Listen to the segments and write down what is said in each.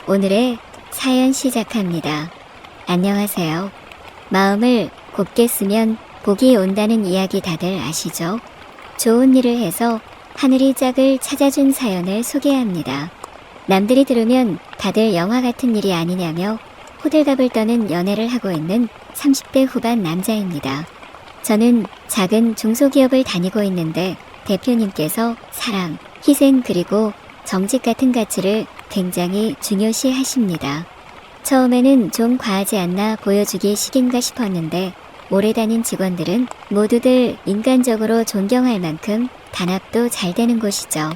오늘의 사연 시작합니다. 안녕하세요. 마음을 곱게 쓰면 복이 온다는 이야기 다들 아시죠? 좋은 일을 해서 하늘이 짝을 찾아준 사연을 소개합니다. 남들이 들으면 다들 영화 같은 일이 아니냐며 호들갑을 떠는 연애를 하고 있는 30대 후반 남자입니다. 저는 작은 중소기업을 다니고 있는데 대표님께서 사랑, 희생 그리고 정직 같은 가치를 굉장히 중요시 하십니다. 처음에는 좀 과하지 않나 보여주기 식인가 싶었는데 오래 다닌 직원들은 모두들 인간적으로 존경할 만큼 단합도 잘 되는 곳이죠.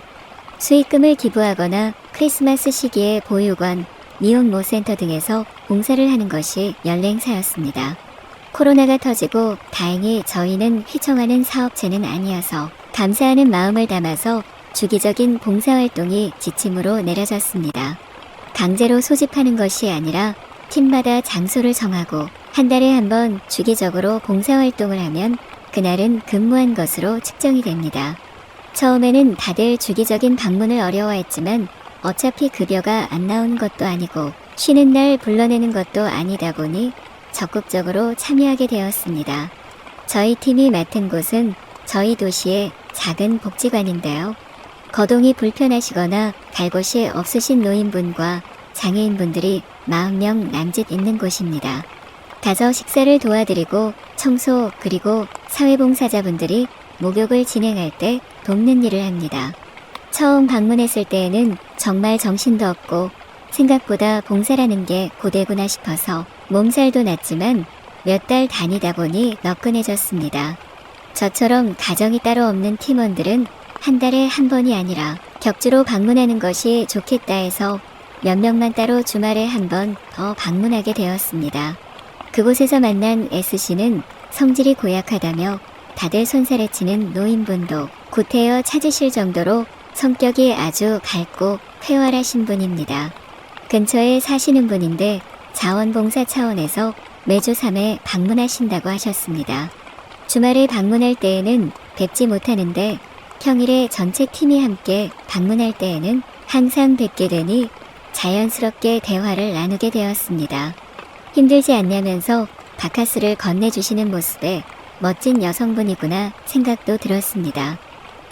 수익금을 기부하거나 크리스마스 시기에 보육원, 미혼모센터 등에서 봉사를 하는 것이 연랭사였습니다. 코로나가 터지고 다행히 저희는 휘청하는 사업체는 아니어서 감사하는 마음을 담아서 주기적인 봉사활동이 지침으로 내려졌습니다. 강제로 소집하는 것이 아니라 팀마다 장소를 정하고 한 달에 한 번 주기적으로 봉사활동을 하면 그날은 근무한 것으로 측정이 됩니다. 처음에는 다들 주기적인 방문을 어려워했지만 어차피 급여가 안 나오는 것도 아니고 쉬는 날 불러내는 것도 아니다 보니 적극적으로 참여하게 되었습니다. 저희 팀이 맡은 곳은 저희 도시의 작은 복지관인데요. 거동이 불편하시거나 갈 곳이 없으신 노인분과 장애인분들이 40명 남짓 있는 곳입니다. 가서 식사를 도와드리고 청소 그리고 사회봉사자분들이 목욕을 진행할 때 돕는 일을 합니다. 처음 방문했을 때에는 정말 정신도 없고 생각보다 봉사라는 게 고되구나 싶어서 몸살도 났지만 몇 달 다니다 보니 너끈해졌습니다. 저처럼 가정이 따로 없는 팀원들은 한 달에 한 번이 아니라 격주로 방문하는 것이 좋겠다 해서 몇 명만 따로 주말에 한 번 더 방문하게 되었습니다. 그곳에서 만난 S씨는 성질이 고약하다며 다들 손살에 치는 노인분도 구태여 찾으실 정도로 성격이 아주 밝고 쾌활하신 분입니다. 근처에 사시는 분인데 자원봉사 차원에서 매주 3회 방문하신다고 하셨습니다. 주말에 방문할 때에는 뵙지 못하는데 평일에 전체 팀이 함께 방문할 때에는 항상 뵙게 되니 자연스럽게 대화를 나누게 되었습니다. 힘들지 않냐면서 바카스를 건네주시는 모습에 멋진 여성분이구나 생각도 들었습니다.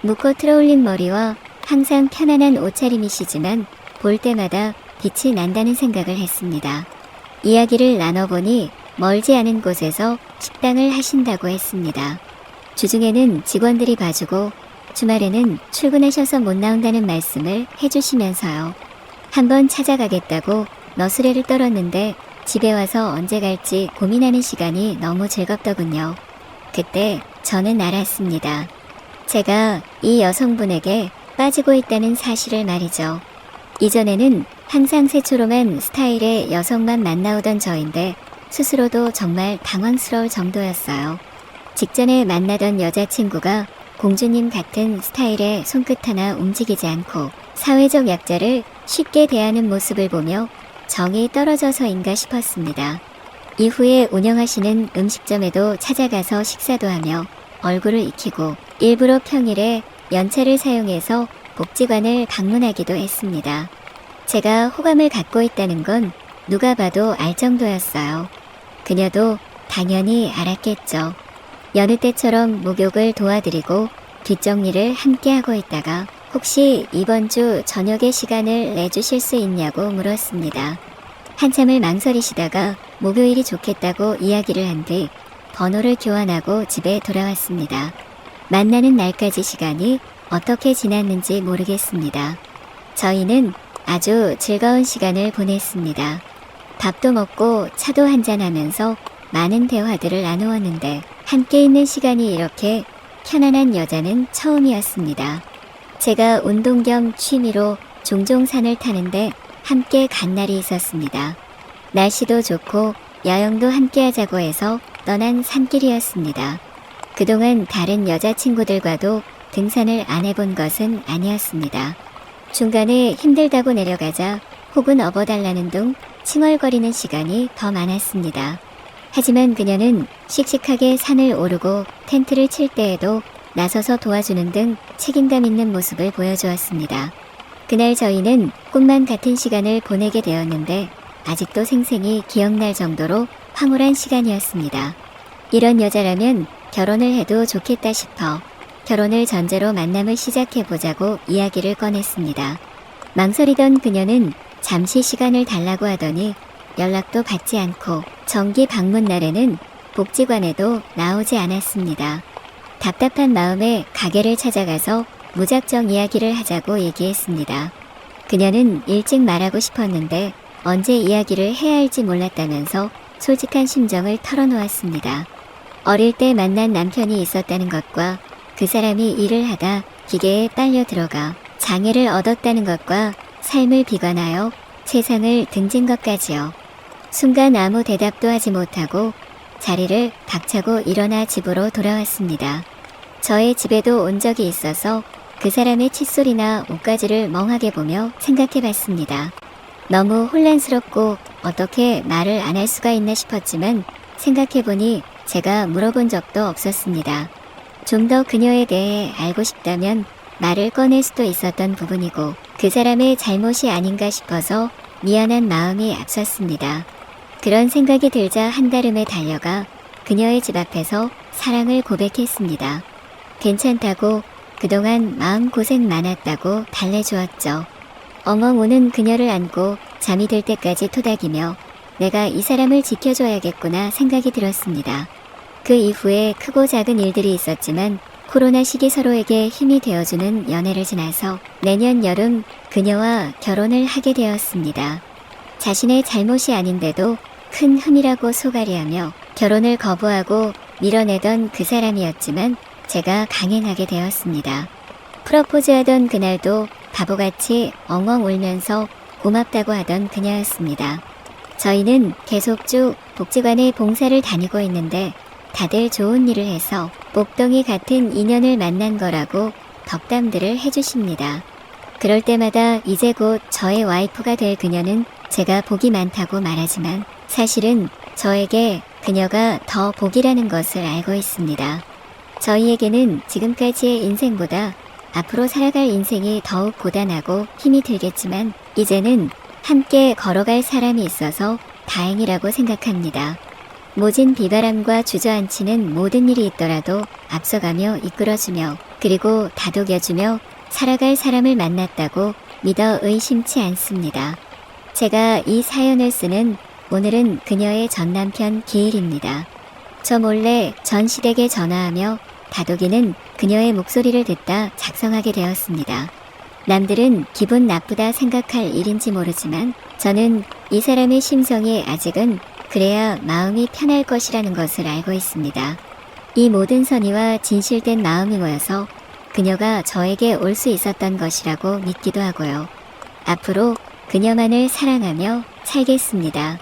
묶어 틀어올린 머리와 항상 편안한 옷차림이시지만 볼 때마다 빛이 난다는 생각을 했습니다. 이야기를 나눠보니 멀지 않은 곳에서 식당을 하신다고 했습니다. 주중에는 직원들이 봐주고 주말에는 출근하셔서 못 나온다는 말씀을 해주시면서요. 한번 찾아가겠다고 너스레를 떨었는데 집에 와서 언제 갈지 고민하는 시간이 너무 즐겁더군요. 그때 저는 알았습니다. 제가 이 여성분에게 빠지고 있다는 사실을 말이죠. 이전에는 항상 새초롬한 스타일의 여성만 만나오던 저인데 스스로도 정말 당황스러울 정도였어요. 직전에 만나던 여자친구가 공주님 같은 스타일의 손끝 하나 움직이지 않고 사회적 약자를 쉽게 대하는 모습을 보며 정이 떨어져서인가 싶었습니다. 이후에 운영하시는 음식점에도 찾아가서 식사도 하며 얼굴을 익히고 일부러 평일에 연차를 사용해서 복지관을 방문하기도 했습니다. 제가 호감을 갖고 있다는 건 누가 봐도 알 정도였어요. 그녀도 당연히 알았겠죠. 여느 때처럼 목욕을 도와드리고 뒷정리를 함께 하고 있다가 혹시 이번 주 저녁에 시간을 내주실 수 있냐고 물었습니다. 한참을 망설이시다가 목요일이 좋겠다고 이야기를 한 뒤 번호를 교환하고 집에 돌아왔습니다. 만나는 날까지 시간이 어떻게 지났는지 모르겠습니다. 저희는 아주 즐거운 시간을 보냈습니다. 밥도 먹고 차도 한잔하면서 많은 대화들을 나누었는데 함께 있는 시간이 이렇게 편안한 여자는 처음이었습니다. 제가 운동 겸 취미로 종종 산을 타는데 함께 간 날이 있었습니다. 날씨도 좋고 여행도 함께 하자고 해서 떠난 산길이었습니다. 그동안 다른 여자친구들과도 등산을 안 해본 것은 아니었습니다. 중간에 힘들다고 내려가자 혹은 업어달라는 둥 칭얼거리는 시간이 더 많았습니다. 하지만 그녀는 씩씩하게 산을 오르고 텐트를 칠 때에도 나서서 도와주는 등 책임감 있는 모습을 보여주었습니다. 그날 저희는 꿈만 같은 시간을 보내게 되었는데 아직도 생생히 기억날 정도로 황홀한 시간이었습니다. 이런 여자라면 결혼을 해도 좋겠다 싶어 결혼을 전제로 만남을 시작해보자고 이야기를 꺼냈습니다. 망설이던 그녀는 잠시 시간을 달라고 하더니 연락도 받지 않고 정기 방문 날에는 복지관에도 나오지 않았습니다. 답답한 마음에 가게를 찾아가서 무작정 이야기를 하자고 얘기했습니다. 그녀는 일찍 말하고 싶었는데 언제 이야기를 해야 할지 몰랐다면서 솔직한 심정을 털어놓았습니다. 어릴 때 만난 남편이 있었다는 것과 그 사람이 일을 하다 기계에 빨려 들어가 장애를 얻었다는 것과 삶을 비관하여 세상을 등진 것까지요. 순간 아무 대답도 하지 못하고 자리를 박차고 일어나 집으로 돌아왔습니다. 저의 집에도 온 적이 있어서 그 사람의 칫솔이나 옷가지를 멍하게 보며 생각해봤습니다. 너무 혼란스럽고 어떻게 말을 안 할 수가 있나 싶었지만 생각해보니 제가 물어본 적도 없었습니다. 좀 더 그녀에 대해 알고 싶다면 말을 꺼낼 수도 있었던 부분이고 그 사람의 잘못이 아닌가 싶어서 미안한 마음이 앞섰습니다. 그런 생각이 들자 한달음에 달려가 그녀의 집 앞에서 사랑을 고백했습니다. 괜찮다고 그동안 마음고생 많았다고 달래주었죠. 엉엉 우는 그녀를 안고 잠이 들 때까지 토닥이며 내가 이 사람을 지켜줘야겠구나 생각이 들었습니다. 그 이후에 크고 작은 일들이 있었지만 코로나 시기 서로에게 힘이 되어주는 연애를 지나서 내년 여름 그녀와 결혼을 하게 되었습니다. 자신의 잘못이 아닌데도 큰 흠이라고 소가리하며 결혼을 거부하고 밀어내던 그 사람이었지만 제가 강행하게 되었습니다. 프러포즈하던 그날도 바보같이 엉엉 울면서 고맙다고 하던 그녀였습니다. 저희는 계속 쭉 복지관에 봉사를 다니고 있는데 다들 좋은 일을 해서 목동이 같은 인연을 만난 거라고 덕담들을 해주십니다. 그럴 때마다 이제 곧 저의 와이프가 될 그녀는 제가 복이 많다고 말하지만 사실은 저에게 그녀가 더 복이라는 것을 알고 있습니다. 저희에게는 지금까지의 인생보다 앞으로 살아갈 인생이 더욱 고단하고 힘이 들겠지만 이제는 함께 걸어갈 사람이 있어서 다행이라고 생각합니다. 모진 비바람과 주저앉히는 모든 일이 있더라도 앞서가며 이끌어주며 그리고 다독여주며 살아갈 사람을 만났다고 믿어 의심치 않습니다. 제가 이 사연을 쓰는 오늘은 그녀의 전남편 기일입니다. 저 몰래 전 시댁에 전화하며 다독이는 그녀의 목소리를 듣다 작성하게 되었습니다. 남들은 기분 나쁘다 생각할 일인지 모르지만 저는 이 사람의 심성이 아직은 그래야 마음이 편할 것이라는 것을 알고 있습니다. 이 모든 선의와 진실된 마음이 모여서 그녀가 저에게 올 수 있었던 것이라고 믿기도 하고요. 앞으로 그녀만을 사랑하며 살겠습니다.